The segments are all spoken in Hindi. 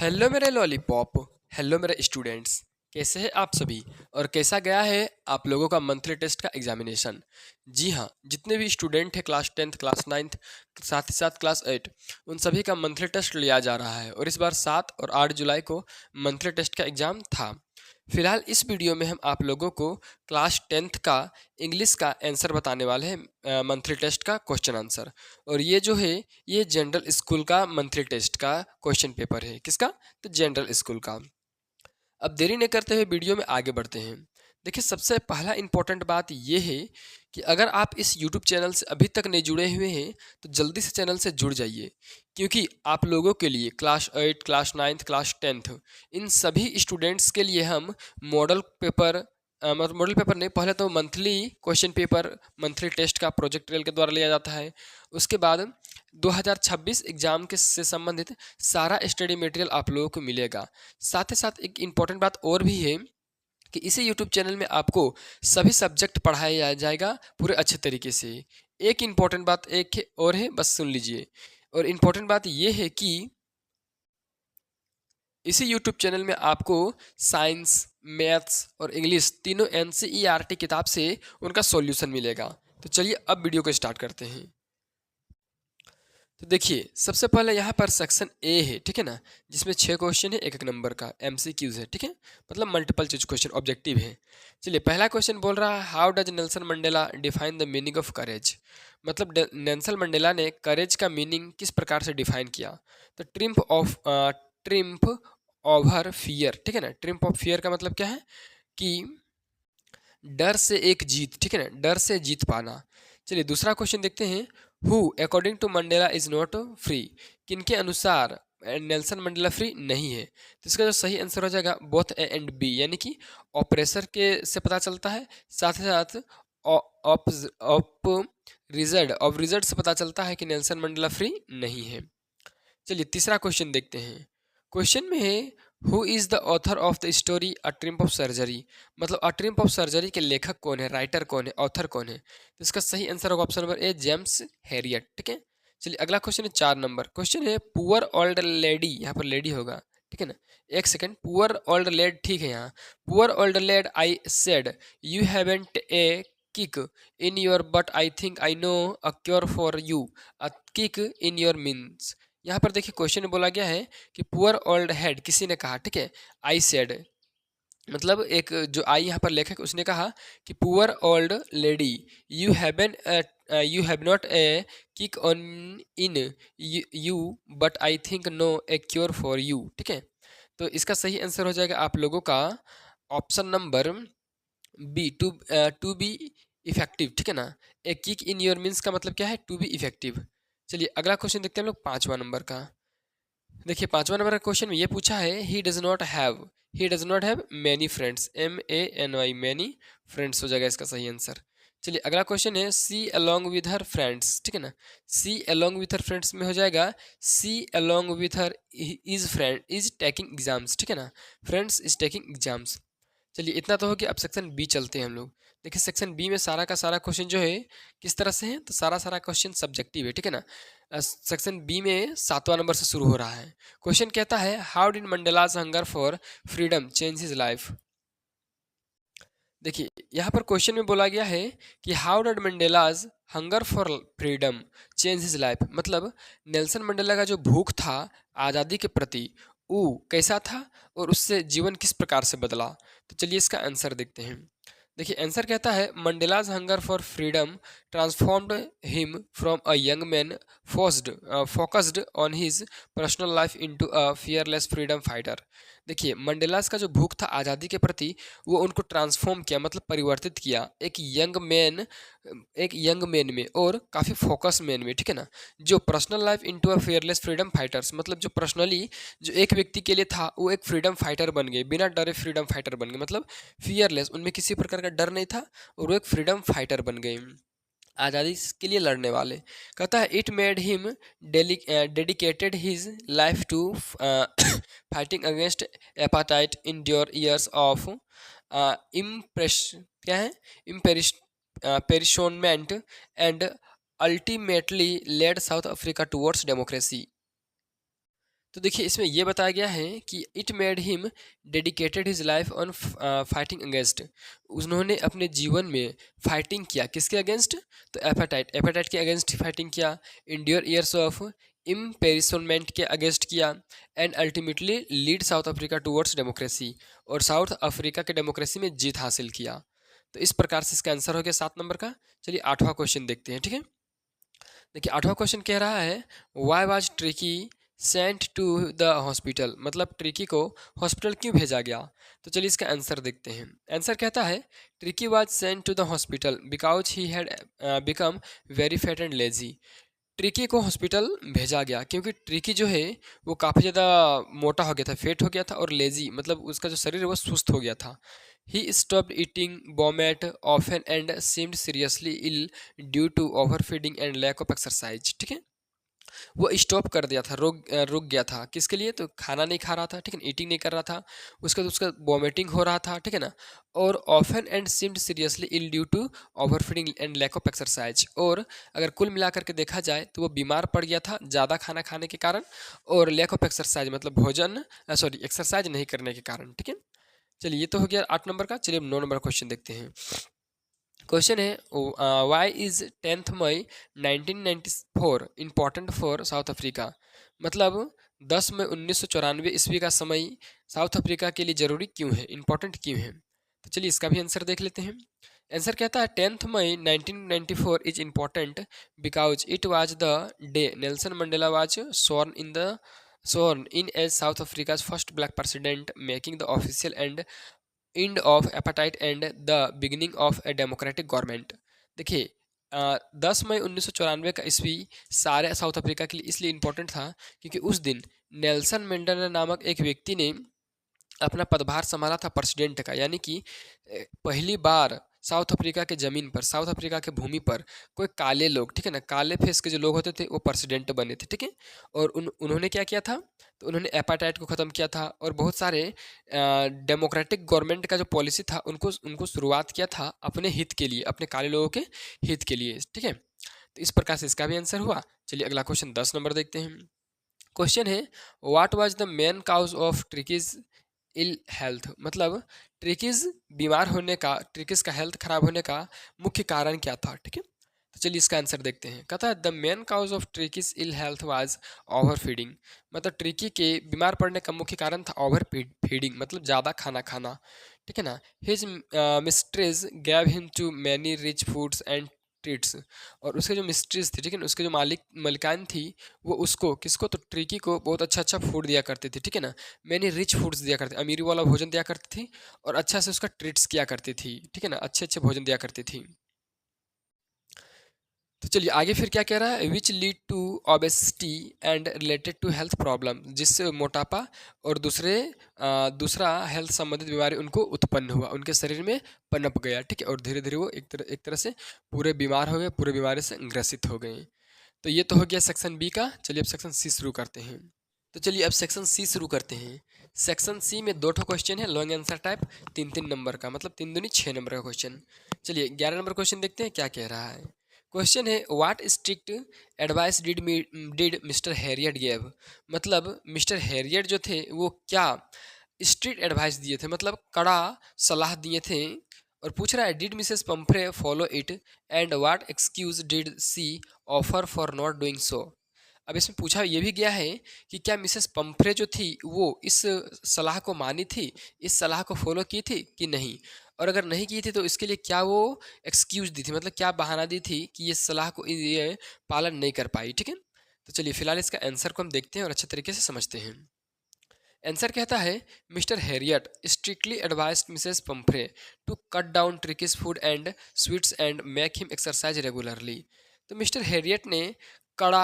हेलो मेरे लॉलीपॉप। हेलो मेरे स्टूडेंट्स। कैसे हैं आप सभी और कैसा गया है आप लोगों का मंथली टेस्ट का एग्जामिनेशन। जी हाँ, जितने भी स्टूडेंट हैं क्लास 10th क्लास 9th साथ ही साथ क्लास 8 उन सभी का मंथली टेस्ट लिया जा रहा है और इस बार 7 और 8 जुलाई को मंथली टेस्ट का एग्ज़ाम था। फिलहाल इस वीडियो में हम आप लोगों को क्लास 10th का इंग्लिश का आंसर बताने वाले हैं, मंथली टेस्ट का क्वेश्चन आंसर। और ये जो है ये जनरल स्कूल का मंथली टेस्ट का क्वेश्चन पेपर है। किसका? तो जनरल स्कूल का। अब देरी नहीं करते हुए वीडियो में आगे बढ़ते हैं। देखिए, सबसे पहला इंपॉर्टेंट बात ये है कि अगर आप इस यूट्यूब चैनल से अभी तक नहीं जुड़े हुए हैं तो जल्दी से चैनल से जुड़ जाइए, क्योंकि आप लोगों के लिए क्लास 8 क्लास 9 क्लास 10th इन सभी स्टूडेंट्स के लिए हम मॉडल पेपर मतलब मॉडल पेपर नहीं, पहले तो monthly question paper monthly test का प्रोजेक्ट रेल के द्वारा लिया जाता है। उसके बाद 2026 एग्जाम के से संबंधित सारा स्टडी मटेरियल आप लोगों को मिलेगा। साथ ही साथ एक इम्पॉर्टेंट बात और भी है कि इसी यूट्यूब चैनल में आपको सभी सब्जेक्ट पढ़ाया जाएगा पूरे अच्छे तरीके से। एक इम्पॉर्टेंट बात और है, बस सुन लीजिए। और इम्पॉर्टेंट बात ये है कि इसी यूट्यूब चैनल में आपको साइंस, मैथ्स और इंग्लिश तीनों NCERT किताब से उनका सॉल्यूशन मिलेगा। तो चलिए अब वीडियो को स्टार्ट करते हैं। तो देखिए, सबसे पहले यहाँ पर सेक्शन ए है, ठीक है ना, जिसमें 6 क्वेश्चन है, एक नंबर का MCQs है, ठीक है, मतलब मल्टीपल चॉइस क्वेश्चन ऑब्जेक्टिव है। चलिए, पहला क्वेश्चन बोल रहा है how does Nelson Mandela define the meaning of courage. मतलब नेल्सन मंडेला ने करेज का मीनिंग किस प्रकार से डिफाइन किया। तो ट्रिम्फ ओवर फियर, ठीक है ना। ट्रिम्फ ऑफ फियर का मतलब क्या है कि डर से एक जीत, ठीक है ना, डर से जीत पाना। चलिए, दूसरा क्वेश्चन देखते हैं। Who according to Mandela is not free. किनके अनुसार नेल्सन मंडेला फ्री नहीं है। तो इसका जो सही आंसर हो जाएगा बोथ ए एंड बी, यानी कि ऑपरेसर के से पता चलता है, साथ ही साथ ऑप ऑप रिजल्ट से पता चलता है कि नेल्सन मंडेला फ्री नहीं है। चलिए, तीसरा क्वेश्चन देखते हैं। क्वेश्चन में है who is the author of the story a triumph of surgery. मतलब अ ट्रिम्प ऑफ सर्जरी के लेखक कौन है, राइटर कौन है, ऑथर कौन है। तो इसका सही आंसर होगा option number A, James Harriet, ठीक है। चलिए, अगला क्वेश्चन है 4 नंबर। क्वेश्चन है पुअर ओल्ड लेडी, यहाँ पर लेडी होगा, ठीक है ना। एक सेकेंड, पुअर ओल्ड लेड ठीक है यहाँ। Poor old lad I said you haven't a kick in your but I think I know a cure for you. A kick in your means, यहाँ पर देखिए क्वेश्चन में बोला गया है कि पुअर ओल्ड हेड किसी ने कहा, ठीक है, आई सेड, मतलब एक जो आई यहाँ पर लेखक उसने कहा कि poor old lady you have not a kick on in you but I think know a cure for you, ठीक है। तो इसका सही आंसर हो जाएगा आप लोगों का option number B, to be effective, ठीक है ना। A kick in your means का मतलब क्या है, टू बी इफेक्टिव। चलिए, अगला क्वेश्चन देखते हैं हम लोग 5वां नंबर का। देखिए, 5वां नंबर का क्वेश्चन में ये पूछा है he does not have many friends, MANY, many friends हो जाएगा इसका सही आंसर। चलिए, अगला क्वेश्चन है she along with her friends, ठीक है ना। She along with her friends में हो जाएगा she along with her is taking exams, ठीक है ना। Friends is taking exams. चलिए, इतना तो हो गया। अब सेक्शन बी चलते हैं हम लोग। देखिए, सेक्शन बी में सारा का सारा क्वेश्चन जो है किस तरह से है, तो सारा क्वेश्चन सब्जेक्टिव है, ठीक है ना। सेक्शन बी में 7वां नंबर से शुरू हो रहा है। क्वेश्चन कहता है how did Mandela's hunger for freedom change his life. देखिए, यहाँ पर क्वेश्चन में बोला गया है कि how did Mandela's hunger for freedom change his life. मतलब नेल्सन मंडेला का जो भूख था आज़ादी के प्रति वो कैसा था और उससे जीवन किस प्रकार से बदला। तो चलिए इसका आंसर देखते हैं। देखिए, आंसर कहता है Mandela's hunger for freedom transformed him from a young man focused on his personal life into a fearless freedom fighter. देखिए, मंडेलास का जो भूख था आज़ादी के प्रति वो उनको ट्रांसफॉर्म किया, मतलब परिवर्तित किया एक यंग मैन में और काफ़ी फोकस मैन में, ठीक है ना। जो personal life into a fearless freedom fighters, मतलब जो पर्सनली जो एक व्यक्ति के लिए था वो एक फ्रीडम फाइटर बन गए, बिना डरे फ्रीडम फाइटर बन गए, मतलब फियरलेस, उनमें किसी प्रकार का डर नहीं था और वो एक फ्रीडम फाइटर बन गए, आज़ादी के लिए लड़ने वाले। कहता है it made him dedicated his life to fighting against apartheid in your years of impress क्या है इम्पेरिश imprisonment and ultimately led South Africa towards democracy. तो देखिए इसमें ये बताया गया है कि it made him dedicated his life on fighting against. उन्होंने अपने जीवन में फाइटिंग किया किसके अगेंस्ट? तो एपेटाइट के अगेंस्ट फाइटिंग किया, इंड्योर ईयर्स ऑफ इम्पेरिसनमेंट के अगेंस्ट किया, and ultimately lead south Africa towards democracy, और साउथ अफ्रीका के डेमोक्रेसी में जीत हासिल किया। तो इस प्रकार से इसका आंसर हो गया 7 नंबर का। चलिए 8वां क्वेश्चन देखते हैं, ठीक है। देखिए 8वां क्वेश्चन कह रहा है why was Tricky sent to the hospital, मतलब ट्रिकी को हॉस्पिटल क्यों भेजा गया? तो चलिए इसका आंसर देखते हैं। आंसर कहता है Tricky was sent to the hospital because he had become very fat and lazy. Tricky को हॉस्पिटल भेजा गया क्योंकि ट्रिकी जो है वो काफ़ी ज़्यादा मोटा हो गया था, फेट हो गया था, और लेजी मतलब उसका जो शरीर है वो सुस्त हो गया था। He stopped eating vomited often and seemed seriously ill due to over feeding and lack of exercise, ठीक है। वो स्टॉप कर दिया था, रुक गया था किसके लिए? तो खाना नहीं खा रहा था, ठीक है, ईटिंग नहीं कर रहा था, उसके बाद उसका वॉमिटिंग हो रहा था, ठीक है ना, और often and seemed seriously ill due to overfeeding and lack of exercise. और अगर कुल मिलाकर के देखा जाए तो वो बीमार पड़ गया था ज़्यादा खाना खाने के कारण, और लैक ऑफ एक्सरसाइज मतलब भोजन सॉरी एक्सरसाइज नहीं करने के कारण, ठीक है। चलिए ये तो हो गया 8 नंबर का। चलिए अब 9 नंबर क्वेश्चन देखते हैं। क्वेश्चन है why is 10 May 1994 important for South Africa, मतलब 10 मई 1994 ईस्वी का समय साउथ अफ्रीका के लिए ज़रूरी क्यों है, इम्पॉर्टेंट क्यों है? तो चलिए इसका भी आंसर देख लेते हैं। आंसर कहता है 10 May 1994 is important because it was the day Nelson Mandela was sworn in as South Africa's first black president, making the official end of apartheid and the beginning of a democratic government। देखिए 10 मई 1994 का ईस्वी सारे साउथ अफ्रीका के लिए इसलिए इम्पोर्टेंट था क्योंकि उस दिन नेल्सन मंडेला नामक एक व्यक्ति ने अपना पदभार संभाला था प्रेसिडेंट का, यानी कि पहली बार साउथ अफ्रीका के ज़मीन पर, साउथ अफ्रीका के भूमि पर कोई काले लोग, ठीक है ना, काले फेस के जो लोग होते थे वो प्रेसिडेंट बने थे, ठीक है। और उन्होंने क्या किया था? तो उन्होंने एपाटाइट को ख़त्म किया था, और बहुत सारे डेमोक्रेटिक गवर्नमेंट का जो पॉलिसी था उनको उनको शुरुआत किया था अपने हित के लिए, अपने काले लोगों के हित के लिए, ठीक है। तो इस प्रकार से इसका भी आंसर हुआ। चलिए अगला क्वेश्चन 10 नंबर देखते हैं। क्वेश्चन है what was the main cause of Tricky's ill health, मतलब ट्रिकीज बीमार होने का, ट्रिकीज का हेल्थ खराब होने का मुख्य कारण क्या था, ठीक है। तो चलिए इसका आंसर देखते हैं। कहता है the main cause of Tricky's ill health was overfeeding, मतलब ट्रिकी के बीमार पड़ने का मुख्य कारण था ओवर फीडिंग, मतलब ज़्यादा खाना खाना, ठीक है ना। His mistress gave him too many rich foods and treats, और उसके जो मिस्ट्रीज थी, ठीक है ना, उसके जो मलिकान थी वो उसको किसको? तो ट्रिकी को बहुत अच्छा अच्छा फूड दिया करती थी, ठीक है ना। मैंने रिच फूड्स दिया करती, अमीरी वाला भोजन दिया करती थी, और अच्छा से उसका ट्रीट्स किया करती थी, ठीक है ना, अच्छे अच्छे भोजन दिया करती थी। तो चलिए आगे फिर क्या कह रहा है, which lead to obesity and related to health problem, जिससे मोटापा और दूसरा हेल्थ संबंधित बीमारी उनको उत्पन्न हुआ, उनके शरीर में पनप गया, ठीक है, और धीरे धीरे वो एक तरह से पूरे बीमार हो गए, पूरे बीमारी से ग्रसित हो गए। तो ये तो हो गया सेक्शन बी का। चलिए अब सेक्शन सी शुरू करते हैं। तो चलिए अब सेक्शन सी शुरू करते हैं। सेक्शन सी में 2 क्वेश्चन है लॉन्ग आंसर टाइप, 3 3 नंबर का, मतलब 3 दूनी 6 नंबर का क्वेश्चन। चलिए 11 नंबर क्वेश्चन देखते हैं क्या कह रहा है। क्वेश्चन है what strict advice did mister Harriet gave, मतलब मिस्टर हैरियट जो थे वो क्या स्ट्रिक्ट एडवाइस दिए थे, मतलब कड़ा सलाह दिए थे। और पूछ रहा है did Mrs Pumphrey follow it and what excuse did she offer for not doing so. अब इसमें पूछा ये भी गया है कि क्या मिसेस पंफ्रे जो थी वो इस सलाह को मानी थी, इस सलाह को फॉलो की थी कि नहीं, और अगर नहीं की थी तो इसके लिए क्या वो एक्सक्यूज दी थी, मतलब क्या बहाना दी थी कि ये सलाह को ये पालन नहीं कर पाई, ठीक है। तो चलिए फिलहाल इसका आंसर को हम देखते हैं और अच्छे तरीके से समझते हैं। आंसर कहता है Mr Herriot strictly advised Mrs Pumphrey to cut down Tricky's food and sweets and make him exercise regularly. तो मिस्टर हैरियट ने कड़ा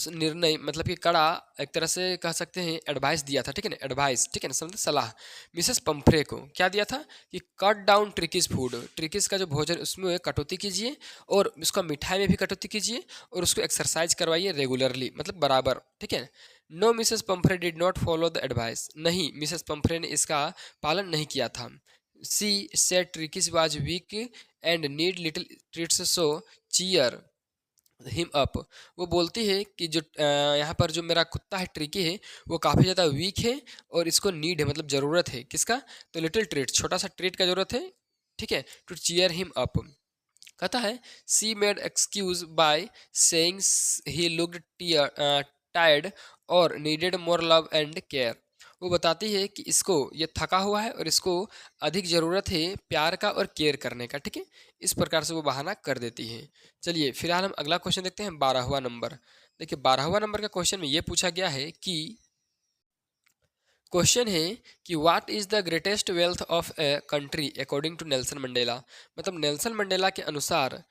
निर्णय, मतलब कि कड़ा एक तरह से कह सकते हैं एडवाइस दिया था, ठीक है ना, एडवाइस, ठीक है ना, समझते सलाह मिसेस पंफ्रे को क्या दिया था कि कट डाउन ट्रिकीज फूड, ट्रिकीज का जो भोजन उसमें कटौती कीजिए, और उसका मिठाई में भी कटौती कीजिए, और उसको एक्सरसाइज करवाइए रेगुलरली, मतलब बराबर, ठीक है। No Mrs Pumphrey did not follow the advice, नहीं मिसेस पंफ्रे ने इसका पालन नहीं किया था। She said Tricky's was weak and need little treats so cheer him up, वो बोलती है कि जो यहाँ पर जो मेरा कुत्ता है ट्रिकी है, वो काफ़ी ज़्यादा वीक है और इसको नीड है, मतलब ज़रूरत है किसका, तो लिटिल ट्रीट, छोटा सा ट्रीट का ज़रूरत है, ठीक है, टू चीयर हिम अप। कहता है she made excuse by saying he looked tired और needed more love and care. वो बताती है कि इसको ये थका हुआ है और इसको अधिक ज़रूरत है प्यार का और केयर करने का, ठीक है, इस प्रकार से वो बहाना कर देती है। चलिए फिलहाल हम अगला क्वेश्चन देखते हैं, 12वां नंबर। देखिए 12वां नंबर का क्वेश्चन में ये पूछा गया है कि क्वेश्चन है कि what is the greatest wealth of a country according to Nelson Mandela. मतलब नेल्सन मंडेला के अनुसार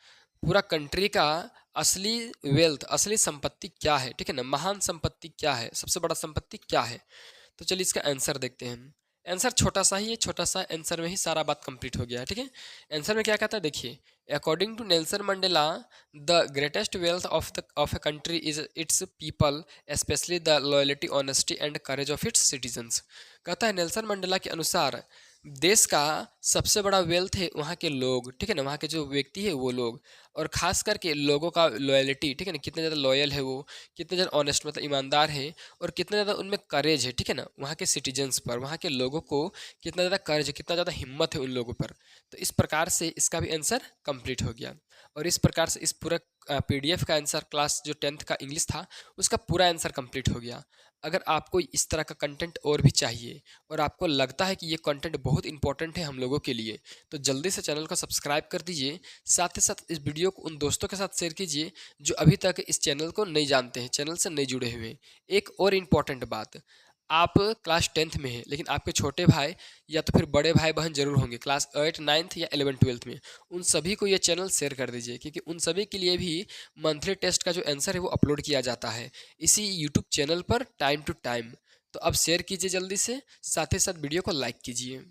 पूरा कंट्री का असली वेल्थ, असली संपत्ति क्या है, ठीक है ना, महान संपत्ति क्या है, सबसे बड़ा संपत्ति क्या है। तो चलिए इसका आंसर देखते हैं। आंसर छोटा सा ही है, छोटा सा आंसर में ही सारा बात कंप्लीट हो गया है, ठीक है। आंसर में क्या कहता है देखिए, according to Nelson Mandela the greatest wealth of a country is its people, specially the loyalty, honesty and courage of its citizens. कहता है नेल्सन मंडेला के अनुसार देश का सबसे बड़ा वेल्थ है वहाँ के लोग, ठीक है ना, वहाँ के जो व्यक्ति है वो लोग, और खास करके लोगों का लॉयल्टी, ठीक है ना, कितने ज़्यादा लॉयल है वो, कितने ज़्यादा ऑनेस्ट मतलब ईमानदार है, और कितना ज़्यादा उनमें करेज है, ठीक है ना, वहाँ के सिटीजन्स पर, वहाँ के लोगों को कितना ज़्यादा करेज है, कितना ज़्यादा हिम्मत है उन लोगों पर। तो इस प्रकार से इसका भी आंसर कंप्लीट हो गया। और इस प्रकार से इस पूरा पीडीएफ का आंसर, क्लास जो 10th का इंग्लिश था उसका पूरा आंसर कंप्लीट हो गया। अगर आपको इस तरह का कंटेंट और भी चाहिए और आपको लगता है कि ये कंटेंट बहुत इंपॉर्टेंट है हम लोगों के लिए, तो जल्दी से चैनल को सब्सक्राइब कर दीजिए। साथ ही साथ इस वीडियो को उन दोस्तों के साथ शेयर कीजिए जो अभी तक इस चैनल को नहीं जानते हैं, चैनल से नहीं जुड़े हुए हैं। एक और इम्पॉर्टेंट बात, आप क्लास 10th में हैं लेकिन आपके छोटे भाई या तो फिर बड़े भाई बहन जरूर होंगे क्लास 8, 9th या 11, 12th में। उन सभी को ये चैनल शेयर कर दीजिए, क्योंकि उन सभी के लिए भी मंथली टेस्ट का जो आंसर है वो अपलोड किया जाता है इसी यूट्यूब चैनल पर टाइम टू टाइम। तो अब शेयर कीजिए जल्दी से, साथ ही साथ वीडियो को लाइक कीजिए।